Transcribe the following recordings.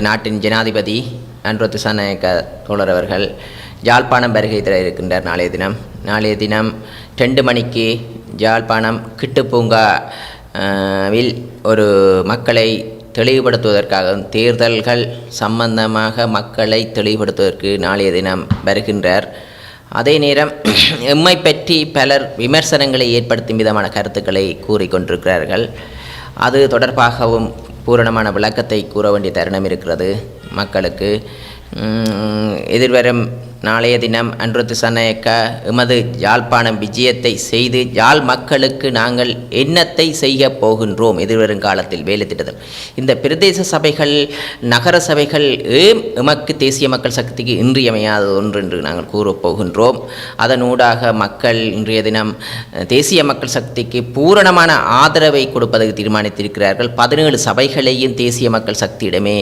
நாட்டின் ஜனாதிபதி அன்ரோத்து சநாயக்க தோழர் அவர்கள் யாழ்ப்பாணம் வருகை தர இருக்கின்றார். நாளைய தினம் 2 மணிக்கு யாழ்ப்பாணம் கிட்டுப்பூங்காவில் ஒரு மக்களை தெளிவுபடுத்துவதற்காக தேர்தல்கள் சம்பந்தமாக மக்களை தெளிவுபடுத்துவதற்கு நாளைய தினம் வருகின்றார். அதே நேரம் எம்மை பற்றி பலர் விமர்சனங்களை ஏற்படுத்தும் விதமான கருத்துக்களை கூறிக்கொண்டிருக்கிறார்கள். அது தொடர்பாகவும் பூரணமான விளக்கத்தை கூற வேண்டிய தருணம் இருக்கிறது மக்களுக்கு. எதிர்வரும் நாளைய தினம் அன்ரோத்து சநாயக்க எமது யாழ்ப்பாணம் விஜயத்தை செய்து யாழ் மக்களுக்கு நாங்கள் என்னத்தை செய்ய போகின்றோம் எதிர்வரும் காலத்தில் வேலை திட்டத்தில் இந்த பிரதேச சபைகள் நகர சபைகள் எமக்கு தேசிய மக்கள் சக்திக்கு இன்றியமையாத ஒன்று என்று நாங்கள் கூறப்போகின்றோம். அதனூடாக மக்கள் இன்றைய தினம் தேசிய மக்கள் சக்திக்கு பூரணமான ஆதரவை கொடுப்பதற்கு தீர்மானித்திருக்கிறார்கள். 17 சபைகளையும் தேசிய மக்கள் சக்தியிடமே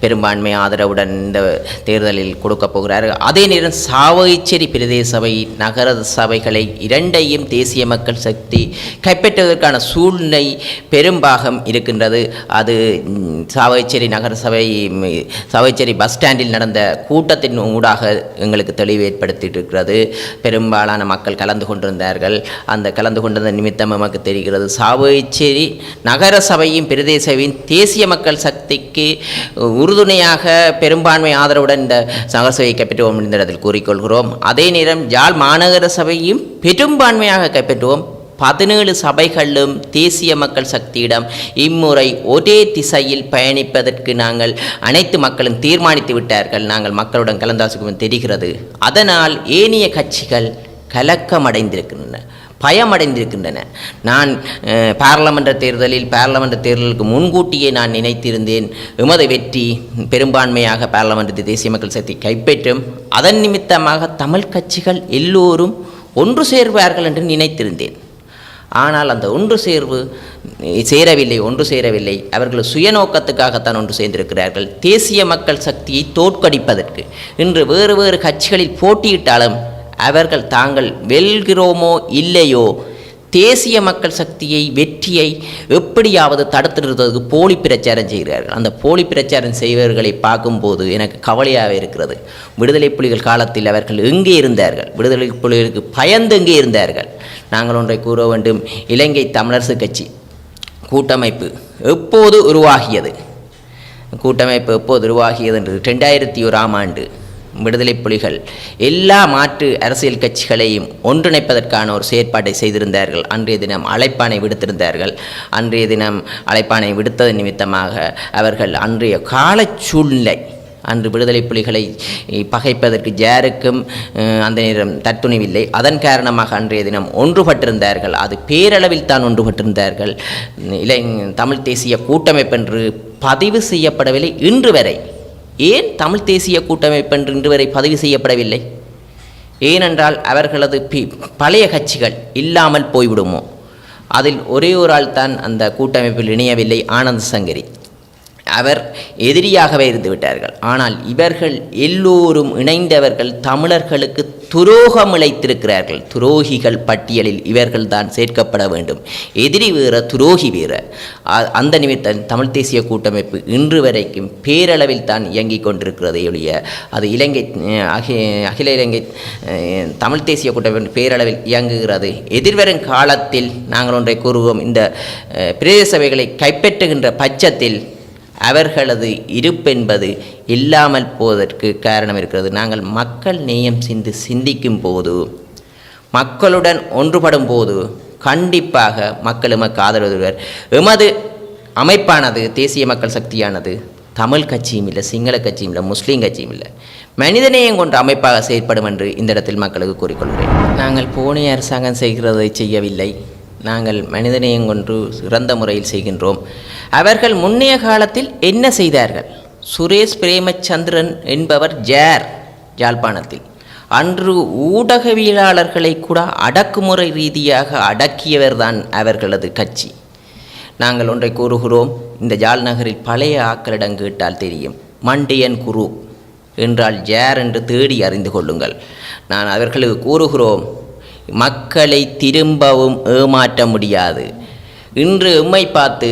பெரும்பான்மை ஆதரவுடன் இந்த தேர்தலில் கொடுக்கப் போகிறார்கள். அதே நேரம் சாவகச்சேரி பிரதேச சபை நகர சபைகளை இரண்டையும் தேசிய மக்கள் சக்தி கைப்பற்றுவதற்கான சூழ்நிலை பெரும்பாகம் இருக்கின்றது. அது சாவகச்சேரி நகர சாவகச்சேரி பஸ் ஸ்டாண்டில் நடந்த கூட்டத்தின் ஊடாக எங்களுக்கு தெளிவு ஏற்படுத்தியிருக்கிறது. பெரும்பாலான மக்கள் கலந்து கொண்டிருந்தார்கள். அந்த கலந்து கொண்டதன் நிமித்தம் நமக்கு தெரிகிறது சாவகச்சேரி நகர சபையும் பிரதேசவின் தேசிய மக்கள் சக்திக்கு உறுதுணையாக பெரும்பான்மை ஆதரவுடன் இந்த நகர சபையை கைப்பற்றுவோம் என்ற இடத்தில் கூறிக்கொள்கிறோம். அதே நேரம் யாழ் மாநகர சபையும் பெரும்பான்மையாக கைப்பற்றுவோம். 17 சபைகளும் தேசிய மக்கள் சக்தியிடம் இம்முறை ஒரே திசையில் பயணிப்பதற்கு நாங்கள் அனைத்து மக்களும் தீர்மானித்து விட்டார்கள். நாங்கள் மக்களுடன் கலந்தாலோசிக்கும் தெரிகிறது. அதனால் ஏனைய கட்சிகள் கலக்கமடைந்திருக்கின்றன, பயமடைந்திருக்கின்றன. நான் பாராளுமன்ற தேர்தலுக்கு முன்கூட்டியே நான் நினைத்திருந்தேன் எமது வெற்றி பெரும்பான்மையாக பாராளுமன்றத்தை தேசிய மக்கள் சக்தி கைப்பற்றும், அதன் நிமித்தமாக தமிழ் கட்சிகள் எல்லோரும் ஒன்று சேர்வார்கள் என்று நினைத்திருந்தேன். ஆனால் அந்த ஒன்று சேரவில்லை. அவர்கள் சுயநோக்கத்துக்காகத்தான் ஒன்று சேர்ந்திருக்கிறார்கள். தேசிய மக்கள் சக்தியை தோற்கடிப்பதற்கு இன்று வேறு கட்சிகளில் போட்டியிட்டாலும் அவர்கள் தாங்கள் வெல்கிறோமோ இல்லையோ தேசிய மக்கள் வெற்றியை எப்படியாவது தடுத்து நிறுத்துவதற்கு போலி பிரச்சாரம் செய்கிறார்கள். அந்த போலி பிரச்சாரம் செய்வர்களை பார்க்கும்போது எனக்கு கவலையாக இருக்கிறது. விடுதலை புலிகள் காலத்தில் அவர்கள் எங்கே இருந்தார்கள்? விடுதலை புலிகளுக்கு பயந்து எங்கே இருந்தார்கள்? நாங்கள் ஒன்றை கூற வேண்டும். இலங்கை தமிழரசு கட்சி கூட்டமைப்பு எப்போது உருவாகியது என்று 2001ஆம் ஆண்டு விடுதலை புலிகள் எல்லா மாற்று அரசியல் கட்சிகளையும் ஒன்றிணைப்பதற்கான ஒரு செயற்பாட்டை செய்திருந்தார்கள். அன்றைய தினம் அழைப்பானை விடுத்தது நிமித்தமாக அவர்கள் அன்றைய கால சூழ்நிலை அன்று விடுதலை புலிகளை பகைப்பதற்கு யாருக்கும் அந்த நேரம் தத்துணிவில்லை. அதன் காரணமாக அன்றைய தினம் ஒன்றுபட்டிருந்தார்கள். அது பேரளவில் தான் ஒன்றுபட்டிருந்தார்கள். தமிழ் தேசிய கூட்டமைப்பு என்று பதிவு செய்யப்படவில்லை. இன்று வரை ஏன் தமிழ் தேசிய கூட்டமைப்பு என்று இன்று வரை பதிவு செய்யப்படவில்லை? ஏனென்றால் அவர்களது பழைய கட்சிகள் இல்லாமல் போய்விடுமோ? அதில் ஒரே ஒரு ஆள் தான் அந்த கூட்டமைப்பில் இணையவில்லை, ஆனந்த சங்கரி. அவர் எதிரியாகவே இருந்து விட்டார்கள். ஆனால் இவர்கள் எல்லோரும் இணைந்தவர்கள் தமிழர்களுக்கு துரோகம் இழைத்திருக்கிறார்கள். துரோகிகள் பட்டியலில் இவர்கள் தான் சேர்க்கப்பட வேண்டும். எதிரி வேற, துரோகி வேற. அந்த நிமித்தம் தமிழ் தேசிய கூட்டமைப்பு இன்று வரைக்கும் பேரளவில் தான் இயங்கிக் கொண்டிருக்கிறது ஒழிய அது அகில இலங்கை தமிழ் தேசிய கூட்டமைப்பு பேரளவில் இயங்குகிறது. எதிர்வரும் காலத்தில் நாங்கள் ஒன்றை கூறுவோம். இந்த பிரதேச சபைகளை கைப்பற்றுகின்ற பட்சத்தில் அவர்களது இருப்பென்பது இல்லாமல் போவதற்கு காரணம் இருக்கிறது. நாங்கள் மக்கள் நேயம் சிந்திக்கும் போது, மக்களுடன் ஒன்றுபடும் போது கண்டிப்பாக மக்கள் எமக்கு ஆதரவு. எமது அமைப்பானது தேசிய மக்கள் சக்தியானது தமிழ் கட்சியும் இல்லை, சிங்கள கட்சியும் இல்லை, முஸ்லீம் கட்சியும் இல்லை, மனிதநேயம் கொண்ட அமைப்பாக செயற்படும் என்று இந்த இடத்தில் மக்களுக்கு கூறிக்கொள்கிறேன். நாங்கள் போனிய அரசாங்கம் செய்கிறதை செய்யவில்லை. நாங்கள் மனிதநேயம் கொண்டு சிறந்த முறையில் செய்கின்றோம். அவர்கள் முன்னைய காலத்தில் என்ன செய்தார்கள்? சுரேஷ் பிரேமச்சந்திரன் என்பவர் யாழ்ப்பாணத்தில் அன்று ஊடகவியலாளர்களை கூட அடக்குமுறை ரீதியாக அடக்கியவர் தான் அவர்களது கட்சி. நாங்கள் ஒன்றை கூறுகிறோம். இந்த யாழ் நகரில் பழைய ஆக்களிடம் கேட்டால் தெரியும். மண்டியன் குரு என்றால் என்று தேடி அறிந்து கொள்ளுங்கள். நான் அவர்களுக்கு கூறுகிறோம், மக்களை திரும்பவும் ஏமாற்ற முடியாது. இன்று எம்மை பார்த்து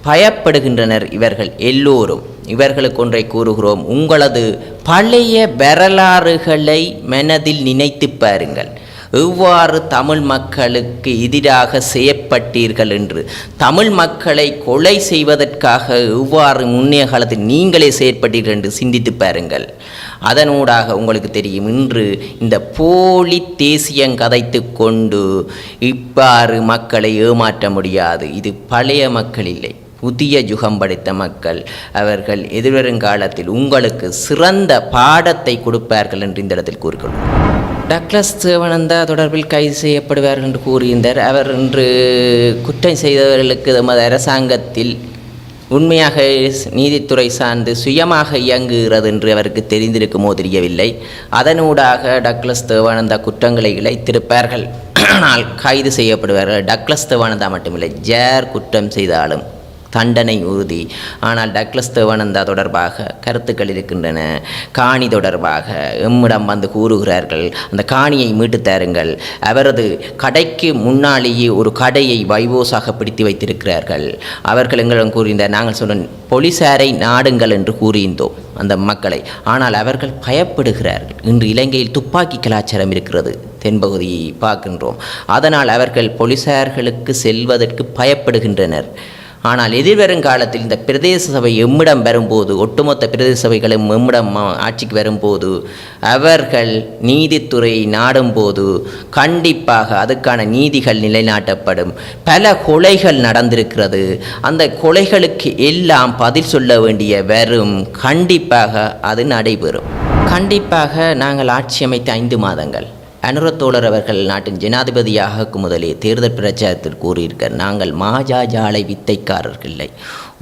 பயப்படுகின்றனர் இவர்கள் எல்லோரும். இவர்களுக்கு ஒன்றை கூறுகிறோம், உங்களது பழைய வரலாறுகளை மனதில் நினைத்து பாருங்கள். எவ்வாறு தமிழ் மக்களுக்கு எதிராக செயற்பட்டீர்கள் என்று, தமிழ் மக்களை கொலை செய்வதற்காக எவ்வாறு முன்னைய காலத்தில் நீங்களே செயற்பட்டீர்கள் என்று சிந்தித்து பாருங்கள். அதனூடாக உங்களுக்கு தெரியும், இன்று இந்த போலி தேசியம் கதைத்து கொண்டு இவ்வாறு மக்களை ஏமாற்ற முடியாது. இது பழைய மக்கள் இல்லை, புதிய யுகம் படைத்த மக்கள். அவர்கள் எதிர்வருங்காலத்தில் உங்களுக்கு சிறந்த பாடத்தை கொடுப்பார்கள் என்று இந்த இடத்தில் கூறிக்கொள்வோம். டக்ளஸ் தேவானந்தா தொடர்பில் கைது செய்யப்படுவார்கள் என்று கூறியிருந்தார். அவர் இன்று குற்றம் செய்தவர்களுக்கு நமது அரசாங்கத்தில் உண்மையாக நீதித்துறை சார்ந்து சுயமாக இயங்குகிறது என்று அவருக்கு தெரிந்திருக்குமோ தெரியவில்லை. அதனூடாக டக்ளஸ் தேவானந்தா குற்றங்களை இழைத்திருப்பார்கள், ஆனால் கைது செய்யப்படுவார்கள். டக்ளஸ் தேவானந்தா மட்டுமில்லை, ஜார் குற்றம் செய்தாலும் தண்டனை உறுதி. ஆனால் டக்ளஸ் தேவானந்தா தொடர்பாக கருத்துக்கள் இருக்கின்றன. காணி தொடர்பாக எம்மிடம் வந்து கூறுகிறார்கள், அந்த காணியை மீட்டு தாருங்கள். அவரது கடைக்கு முன்னாலேயே ஒரு கடையை வைவோஸாக பிடித்து வைத்திருக்கிறார்கள். அவர்கள் எங்களிடம் கூறியிருந்தார், நாங்கள் சொன்ன போலீசாரை நாடுங்கள் என்று கூறியிருந்தோம் அந்த மக்களை. ஆனால் அவர்கள் பயப்படுகிறார்கள். இன்று இலங்கையில் துப்பாக்கி கலாச்சாரம் இருக்கிறது, தென்பகுதியை பார்க்கின்றோம். அதனால் அவர்கள் போலீசார்களுக்கு செல்வதற்கு பயப்படுகின்றனர். ஆனால் எதிர்வருங்காலத்தில் இந்த பிரதேச சபை எம்மிடம் வரும்போது, ஒட்டுமொத்த பிரதேச சபைகளும் எம்மிடம் ஆட்சிக்கு வரும்போது, அவர்கள் நீதித்துறையை நாடும்போது கண்டிப்பாக அதுக்கான நீதிகள் நிலைநாட்டப்படும். பல கொலைகள் நடந்திருக்கிறது, அந்த கொலைகளுக்கு எல்லாம் பதில் சொல்ல வேண்டிய வரும். கண்டிப்பாக அது நடைபெறும். கண்டிப்பாக நாங்கள் ஆட்சி அமைத்த 5 மாதங்கள் அனுரத்தோழர் அவர்கள் நாட்டின் ஜனாதிபதியாக முதலே தேர்தல் பிரச்சாரத்தில் கூறியிருக்கார், நாங்கள் மாஜாஜாலை வித்தைக்காரர்கள் இல்லை,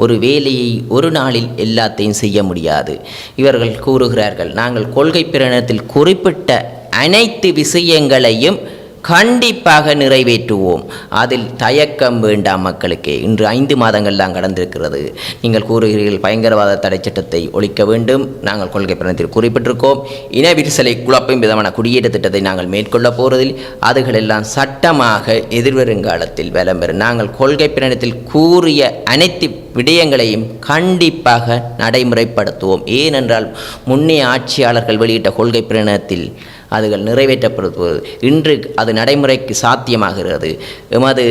ஒரு வேலையை ஒரு நாளில் எல்லாத்தையும் செய்ய முடியாது. இவர்கள் கூறுகிறார்கள், நாங்கள் கொள்கை பிரகடனத்தில் குறிப்பிட்ட அனைத்து விஷயங்களையும் கண்டிப்பாக நிறைவேற்றுவோம், அதில் தயக்கம் வேண்டாம் மக்களுக்கே. இன்று 5 மாதங்கள் தான் கடந்திருக்கிறது. நீங்கள் கூறுகிறீர்கள் பயங்கரவாத தடை சட்டத்தை ஒழிக்க வேண்டும், நாங்கள் கொள்கை பிரகடனத்தில் குறிப்பிட்டிருக்கோம். இன விரிசலை குழப்பும் விதமான குடியேற்ற திட்டத்தை நாங்கள் மேற்கொள்ள போவதில் அதுகளெல்லாம் சட்டமாக எதிர்வருங்காலத்தில் விளம்பெறும். நாங்கள் கொள்கை பிரகடனத்தில் கூறிய அனைத்து விடயங்களையும் கண்டிப்பாக நடைமுறைப்படுத்துவோம். ஏனென்றால் முன்னைய ஆட்சியாளர்கள் வெளியிட்ட கொள்கை பிரகடனத்தில் அதுகள் நிறைவேற்றப்படுவது இன்று அது நடைமுறைக்கு சாத்தியமாகிறது. எமது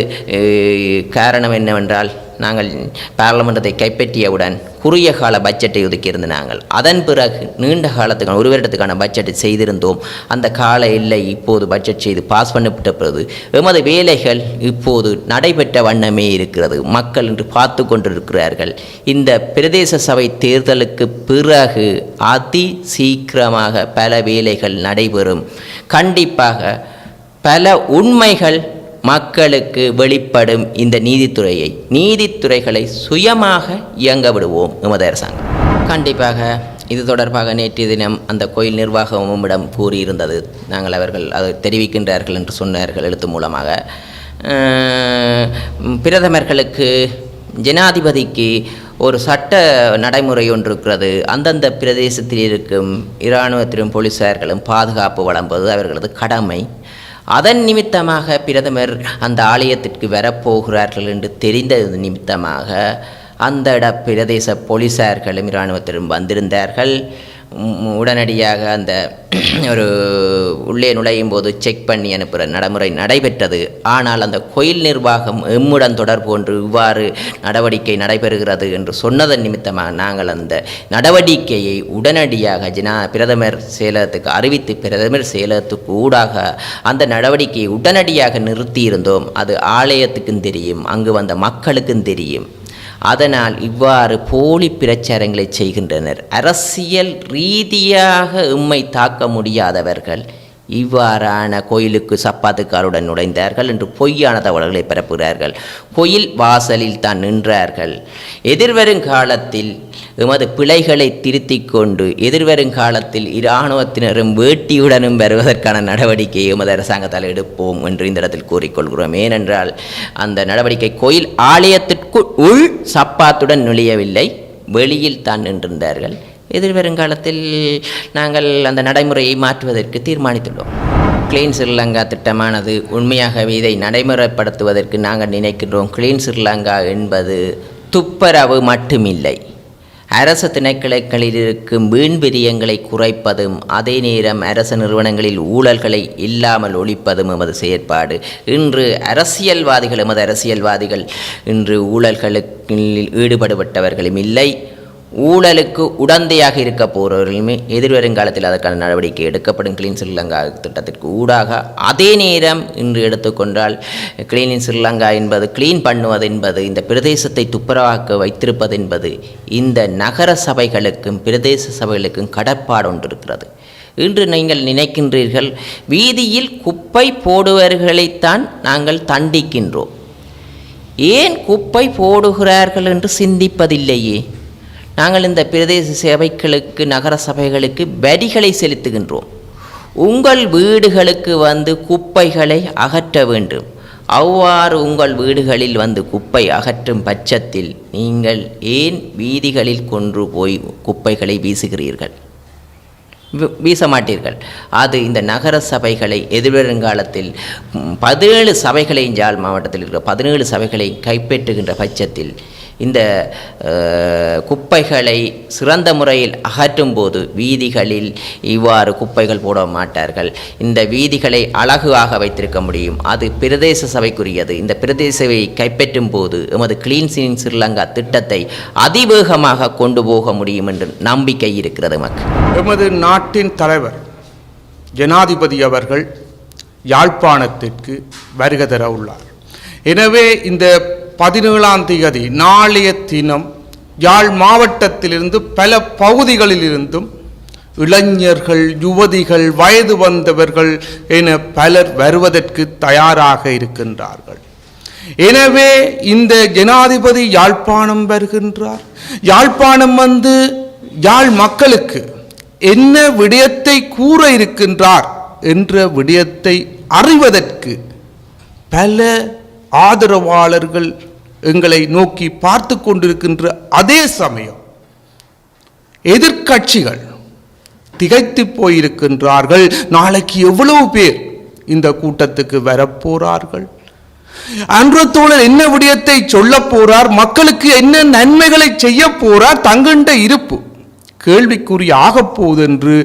காரணம் என்னவென்றால், நாங்கள் பாராளுமன்றத்தை கைப்பற்றியவுடன் குறுகிய கால பட்ஜெட்டை ஒதுக்கியிருந்த நாங்கள் அதன் பிறகு நீண்ட காலத்துக்கான 1 வருடத்துக்கான பட்ஜெட்டை செய்திருந்தோம். அந்த கால எல்லை இப்போது பட்ஜெட் செய்து பாஸ் பண்ணப்பட்ட பிறகு எமது வேலைகள் இப்போது நடைபெற்ற வண்ணமே இருக்கிறது. மக்கள் இன்று பார்த்து கொண்டிருக்கிறார்கள். இந்த பிரதேச சபை தேர்தலுக்கு பிறகு அதி சீக்கிரமாக பல வேலைகள் நடைபெறும். கண்டிப்பாக பல உண்மைகள் மக்களுக்கு வெளிப்படும். இந்த நீதித்துறைகளை சுயமாக இயங்க விடுவோம் எமது அரசாங்கம். கண்டிப்பாக இது தொடர்பாக நேற்றைய தினம் அந்த கோயில் நிர்வாகமிடம் கூறியிருந்தது. நாங்கள் அவர்கள் அதை தெரிவிக்கின்றார்கள் என்று சொன்னார்கள் எழுத்து மூலமாக. பிரதமர்களுக்கு ஜனாதிபதிக்கு ஒரு சட்ட நடைமுறை ஒன்று இருக்கிறது. அந்தந்த பிரதேசத்தில் இருக்கும் இராணுவத்திலும் போலீசார்களும் பாதுகாப்பு வழங்குவது அவர்களது கடமை. அதன் நிமித்தமாக பிரதமர் அந்த ஆலயத்திற்கு வரப்போகிறார்கள் என்று தெரிந்தது நிமித்தமாக அந்த பிரதேச போலீசார்களும் இராணுவத்திலும் வந்திருந்தார்கள். உடனடியாக அந்த ஒரு உள்ளே நுழையும் போது செக் பண்ணி அனுப்புகிற நடைமுறை நடைபெற்றது. ஆனால் அந்த கோயில் நிர்வாகம் எம்முடன் தொடர்பு கொண்டு இவ்வாறு நடவடிக்கை நடைபெறுகிறது என்று சொன்னதன் நிமித்தமாக நாங்கள் அந்த நடவடிக்கையை உடனடியாக பிரதமர் செயலகத்துக்கு அறிவித்து பிரதமர் செயலகத்துக்கு ஊடாக அந்த நடவடிக்கையை உடனடியாக நிறுத்தியிருந்தோம். அது ஆலயத்துக்கும் தெரியும், அங்கு வந்த மக்களுக்கும் தெரியும். அதனால் இவ்வாறு போலி பிரச்சாரங்களை செய்கின்றனர். அரசியல் ரீதியாக எம்மை தாக்க முடியாதவர்கள் இவ்வாறான கோயிலுக்கு சப்பாத்துக்காருடன் நுழைந்தார்கள் என்று பொய்யான தகவல்களை பரப்புகிறார்கள். கோயில் வாசலில் தான் நின்றார்கள். எதிர்வருங்காலத்தில் எமது பிழைகளை திருத்திக் கொண்டு எதிர்வருங்காலத்தில் இராணுவத்தினரும் வேட்டியுடனும் வருவதற்கான நடவடிக்கையை எமது அரசாங்கத்தால் எடுப்போம் என்று இந்த இடத்தில் கூறிக்கொள்கிறோம். ஏனென்றால் அந்த நடவடிக்கை கோயில் ஆலயத்திற்கு உள் சப்பாத்துடன் நுழையவில்லை, வெளியில் தான் நின்றிருந்தார்கள். எதிர்வருங்காலத்தில் நாங்கள் அந்த நடைமுறையை மாற்றுவதற்கு தீர்மானித்துள்ளோம். கிளீன் ஸ்ரீலங்கா திட்டமானது உண்மையாகவே இதை நடைமுறைப்படுத்துவதற்கு நாங்கள் நினைக்கின்றோம். கிளீன் ஸ்ரீலங்கா என்பது துப்புரவு மட்டுமில்லை, அரசு திணைக்களங்களில் இருக்கும் வீண் விரியங்களை குறைப்பதும் அதே நேரம் அரசு நிறுவனங்களில் ஊழல்களை இல்லாமல் ஒழிப்பதும் எமது செயற்பாடு. இன்று அரசியல்வாதிகள் இன்று ஊழல்களில் ஈடுபடுபட்டவர்களும் இல்லை, ஊழலுக்கு உடந்தையாக இருக்க போகிறவர்களுமே எதிர்வருங்காலத்தில் அதற்கான நடவடிக்கை எடுக்கப்படும். கிளீன் ஸ்ரீலங்கா திட்டத்திற்கு ஊடாக. அதே நேரம் இன்று எடுத்துக்கொண்டால் கிளீன் ஸ்ரீலங்கா என்பது கிளீன் பண்ணுவது என்பது இந்த பிரதேசத்தை துப்புரவாக்க வைத்திருப்பது என்பது இந்த நகர சபைகளுக்கும் பிரதேச சபைகளுக்கும் கடப்பாடு ஒன்று இருக்கிறது. இன்று நீங்கள் நினைக்கின்றீர்கள் வீதியில் குப்பை போடுவர்களைத்தான் நாங்கள் தண்டிக்கின்றோம், ஏன் குப்பை போடுகிறார்கள் என்று சிந்திப்பதில்லையே. நாங்கள் இந்த பிரதேச சபைகளுக்கு நகர சபைகளுக்கு வரிகளை செலுத்துகின்றோம். உங்கள் வீடுகளுக்கு வந்து குப்பைகளை அகற்ற வேண்டும். அவ்வாறு உங்கள் வீடுகளில் வந்து குப்பை அகற்றும் பட்சத்தில் நீங்கள் ஏன் வீதிகளில் கொண்டு போய் குப்பைகளை வீசுகிறீர்கள்? வீச மாட்டீர்கள். அது இந்த நகர சபைகளை எதிர்வருங்காலத்தில் 17 சபைகளை யாழ் மாவட்டத்தில் இருக்கிற 17 சபைகளை கைப்பற்றுகின்ற பட்சத்தில் இந்த குப்பைகளை சிறந்த முறையில் அகற்றும் போது வீதிகளில் இவ்வாறு குப்பைகள் போட மாட்டார்கள். இந்த வீதிகளை அழகாக வைத்திருக்க முடியும். அது பிரதேச சபைக்குரியது. இந்த பிரதேச சபையை கைப்பற்றும் போது எமது கிளீன் ஸ்ரீலங்கா திட்டத்தை அதிவேகமாக கொண்டு போக முடியும் என்று நம்பிக்கை இருக்கிறது. மக்கள் எமது நாட்டின் தலைவர் ஜனாதிபதி அவர்கள் யாழ்ப்பாணத்திற்கு வருகை தர உள்ளார். எனவே இந்த 17ஆம் தேதி நாளைய தினம் யாழ் மாவட்டத்திலிருந்து பல பகுதிகளிலிருந்தும் இளைஞர்கள், யுவதிகள், வயது வந்தவர்கள் என பலர் வருவதற்கு தயாராக இருக்கின்றார்கள். எனவே இந்த ஜனாதிபதி யாழ்ப்பாணம் வருகின்றார். யாழ்ப்பாணம் வந்து யாழ் மக்களுக்கு என்ன விடயத்தை கூற இருக்கின்றார் என்ற விடயத்தை அறிவதற்கு பல ஆதரவாளர்கள் எங்களை நோக்கி பார்த்து கொண்டிருக்கின்ற அதே சமயம் எதிர்க்கட்சிகள் திகைத்து போயிருக்கின்றார்கள். நாளைக்கு எவ்வளவு பேர் இந்த கூட்டத்துக்கு வரப்போறார்கள், அன்றத்தோழர் என்ன விடயத்தை சொல்ல போறார், மக்களுக்கு என்ன நன்மைகளை செய்ய போறார், தங்கண்ட இருப்பு கேள்விக்குறி ஆகப்போகுது என்று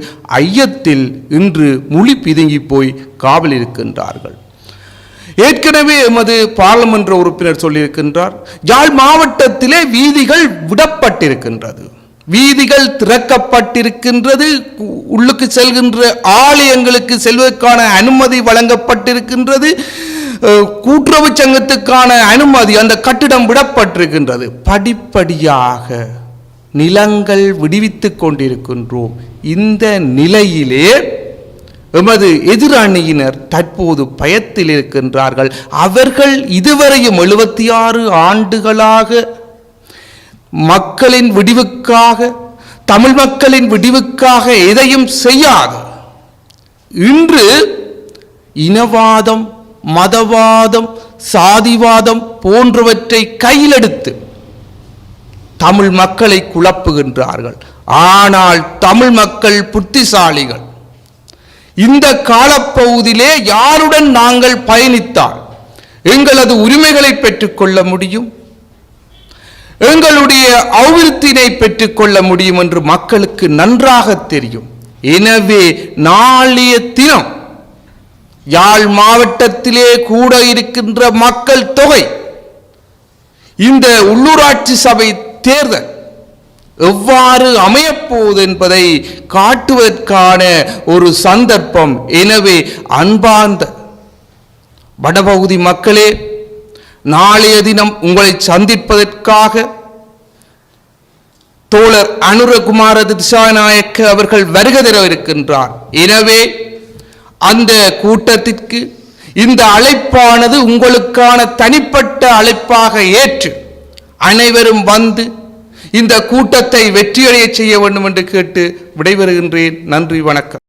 ஐயத்தில் இன்று மொழி பிதுங்கி போய் காவல் இருக்கின்றார்கள். ஏற்கனவே எமது பாராளுமன்ற உறுப்பினர் சொல்லியிருக்கின்றார், யாழ் மாவட்டத்திலே வீதிகள் விடப்பட்டிருக்கின்றது, வீதிகள் திறக்கப்பட்டிருக்கின்றது, உள்ளுக்கு செல்கின்ற ஆலயங்களுக்கு செல்வதற்கான அனுமதி வழங்கப்பட்டிருக்கின்றது, கூட்டுறவு சங்கத்துக்கான அனுமதி, அந்த கட்டிடம் விடப்பட்டிருக்கின்றது. படிப்படியாக நிலங்கள் விடுவித்துக் கொண்டிருக்கின்றோம். இந்த நிலையிலே எமது எதிரணியினர் தற்போது பயத்தில் இருக்கின்றார்கள். அவர்கள் இதுவரையும் 76 ஆண்டுகளாக மக்களின் விடிவுக்காக, தமிழ் மக்களின் விடிவுக்காக எதையும் செய்யாது இன்று இனவாதம், மதவாதம், சாதிவாதம் போன்றவற்றை கையிலெடுத்து தமிழ் மக்களை குழப்புகின்றார்கள். ஆனால் தமிழ் மக்கள் புத்திசாலிகள். இந்த காலப்பகுதியிலே யாருடன் நாங்கள் பயணித்தால் எங்களது உரிமைகளை பெற்றுக்கொள்ள முடியும், எங்களுடைய அபிவிருத்தியை பெற்றுக்கொள்ள முடியும் என்று மக்களுக்கு நன்றாக தெரியும். எனவே நாளைய தினம் யாழ் மாவட்டத்திலே கூட இருக்கின்ற மக்கள் தொகை, இந்த உள்ளூராட்சி சபை தேர்தல் எவ்வாறு அமையப்போகுது என்பதை காட்டுவதற்கான ஒரு சந்தர்ப்பம். எனவே அன்பார்ந்த வடபகுதி மக்களே, நாளைய தினம் உங்களை சந்திப்பதற்காக தோழர் அனுரகுமார திசாநாயக்க அவர்கள் வருகை தர இருக்கின்றார். எனவே அந்த கூட்டத்திற்கு இந்த அழைப்பானது உங்களுக்கான தனிப்பட்ட அழைப்பாக ஏற்று அனைவரும் வந்து இந்த கூட்டத்தை வெற்றியடைய செய்ய வேண்டும் என்று கேட்டு விடைபெறுகின்றேன். நன்றி, வணக்கம்.